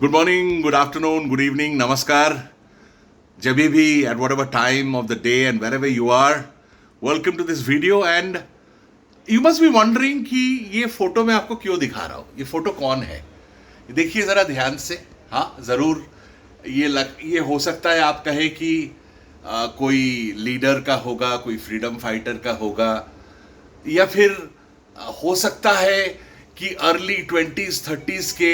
Good morning, good afternoon, good evening, namaskar. Jabhi bhi, at whatever time of the day and wherever you are, welcome to this video. And you must be wondering कि ये photo मैं आपको क्यों दिखा रहा हूँ, ये photo कौन है? देखिए ज़रा ध्यान से. हाँ ज़रूर ये हो सकता है आप कहे कि कोई लीडर का होगा, कोई फ्रीडम फाइटर का होगा, या फिर हो सकता है कि अर्ली 20s 30s के,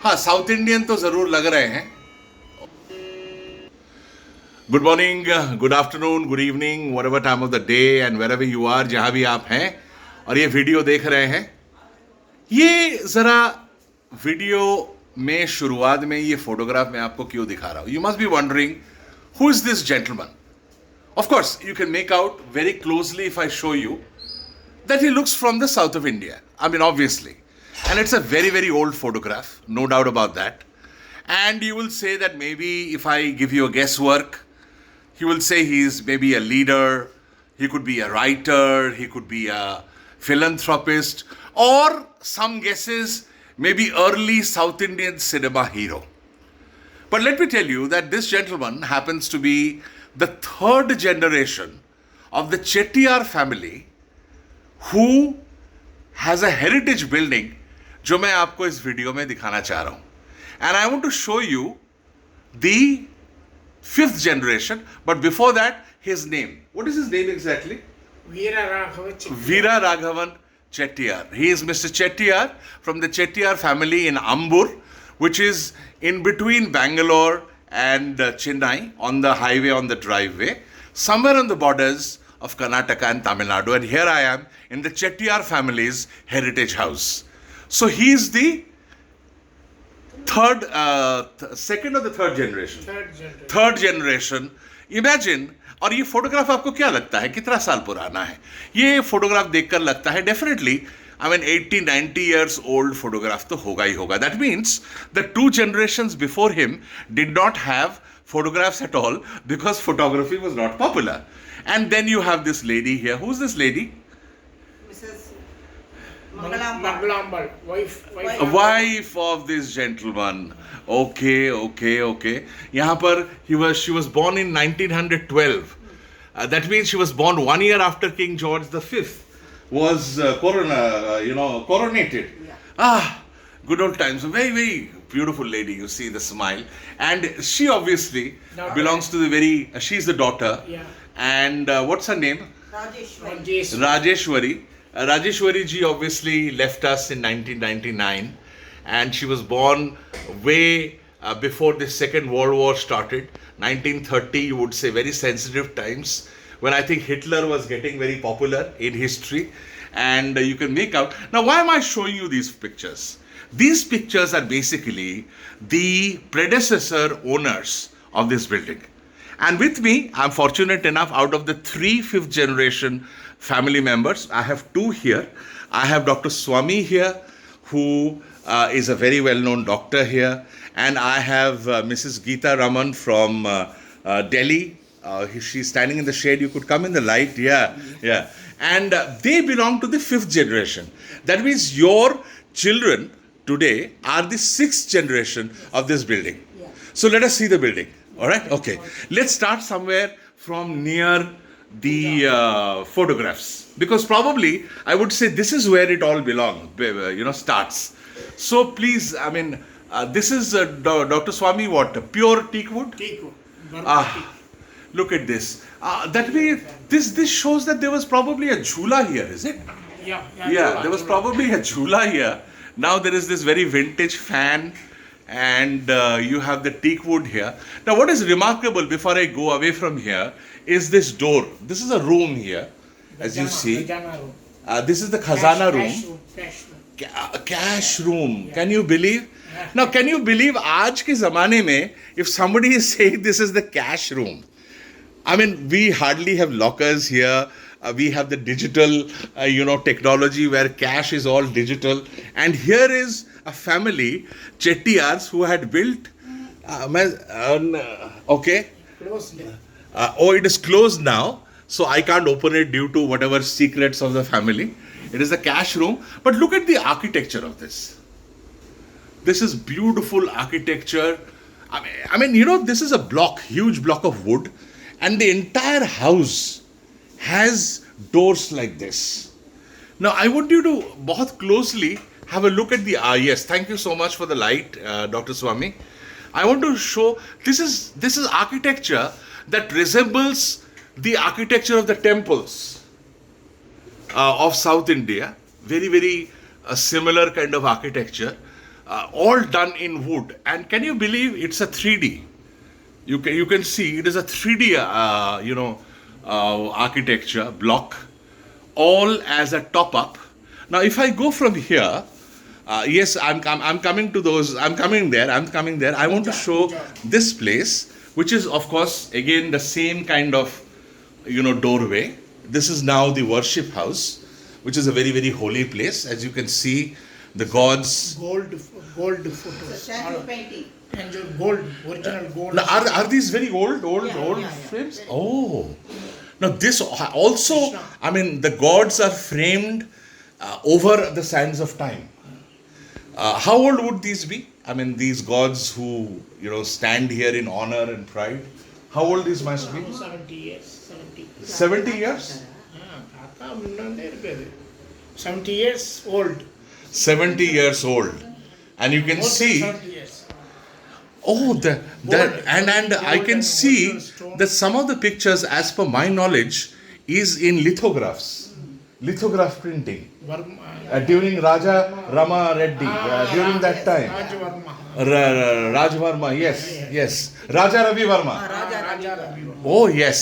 हाँ साउथ इंडियन तो ज़रूर लग रहे हैं. Good morning, good afternoon, good evening, whatever time of the day and wherever you are, जहाँ भी आप हैं और ये वीडियो देख रहे हैं. ये ज़रा वीडियो में शुरुआत में ये फोटोग्राफ मैं आपको क्यों दिखा रहा हूँ. You must be wondering who is this gentleman. Of course you can make out very closely if I show you that he looks from the south of India. I mean, obviously. And it's a very, very old photograph, no doubt about that. And you will say that maybe if I give you a guesswork, you will say he's maybe a leader, he could be a writer, he could be a philanthropist, or some guesses, maybe early South Indian cinema hero. But let me tell you that this gentleman happens to be the third generation of the Chettiyar family who has a heritage building जो मैं आपको इस video में दिखाना चाह रहा हूं. And I want to show you the fifth generation, but before that, his name. What is his name exactly? Veera Raghavan Chettiyar. He is Mr. Chettiyar from the Chettiyar family in Ambur, which is in between Bangalore and Chennai, on the highway, on the driveway, somewhere on the borders of Karnataka and Tamil Nadu. And here I am in the Chettiyar family's heritage house. So he is the second or the third generation? Third generation. Imagine. और ये photograph आपको क्या लगता है कितना साल पुराना है? ये फोटोग्राफ देखकर लगता है definitely, I mean 80-90 years old photograph तो होगा ही होगा. That means the two generations before him did not have photographs at all because photography was not popular. And then you have this lady here. Who's this lady? Mrs. Mangalambar, Wife of this gentleman. Okay. यहाँ पर she was born in 1912. That means she was born 1 year after King George V was coronated. Yeah. Good old times. A very, very beautiful lady. You see the smile. And she obviously belongs to the she's the daughter. Yeah. And what's her name? Rajeshwari. Rajeshwari ji obviously left us in 1999. And she was born way before the Second World War started. 1930, you would say, very sensitive times, when I think Hitler was getting very popular in history. And you can make out. Now, why am I showing you these pictures? These pictures are basically the predecessor owners of this building. And with me, I'm fortunate enough, out of the 3 fifth generation family members, I have 2 here. I have Dr. Swamy here, who is a very well-known doctor here. And I have Mrs. Geetha Raman from Delhi. She's standing in the shade. You could come in the light. Yeah. And they belong to the 5th generation. That means your children today are the 6th generation of this building. Yeah. So let us see the building. All right? Okay. Let's start somewhere from near the photographs. Because probably, I would say this is where it all starts. So please, I mean, this is Dr. Swamy, what? Pure teak wood? Teak wood. Look at this. That way, this shows that there was probably a jhula here, is it? Yeah, there was probably a jhula here. Now there is this very vintage fan, and you have the teak wood here. Now what is remarkable, before I go away from here, is this door. This is a room here, as you see. This is the khazana room. Cash room. Yeah. Can you believe? Yeah. Now, can you believe आज के ज़माने में, if somebody is saying this is the cash room? I mean, we hardly have lockers here. We have the digital, technology where cash is all digital. And here is a family, Chettiyars, who had built. Okay. It is closed now. So I can't open it due to whatever secrets of the family. It is the cash room. But look at the architecture of this. This is beautiful architecture. I mean, you know, this is a block, huge block of wood, and the entire house has doors like this. Now, I want you to बहुत closely have a look at the yes. Thank you so much for the light, Dr. Swamy. I want to show this is architecture that resembles the architecture of the temples of South India. Very, very similar kind of architecture, all done in wood. And can you believe it's a 3D? You can see it is a 3D architecture block, all as a top up. Now, if I go from here, yes, I'm coming to those. I'm coming there. I want to show this place, which is of course again the same kind of doorway. This is now the worship house, which is a very, very holy place. As you can see, the gods. Gold photos. Statue painting. And your gold, original gold. Now, are these very old frames? Oh, now this also. I mean, the gods are framed over the sands of time. How old would these be? I mean, these gods who stand here in honor and pride. How old these must be? 70 years. 70 years? 70 years old. 70 years old. And you can see, and I can see that some of the pictures, as per my knowledge, is in lithographs, lithograph printing. During Raja Rama Reddy, during that time. Rajvarma, yes. Raja Ravi Varma. Raja Ravi Varma. Oh, yes.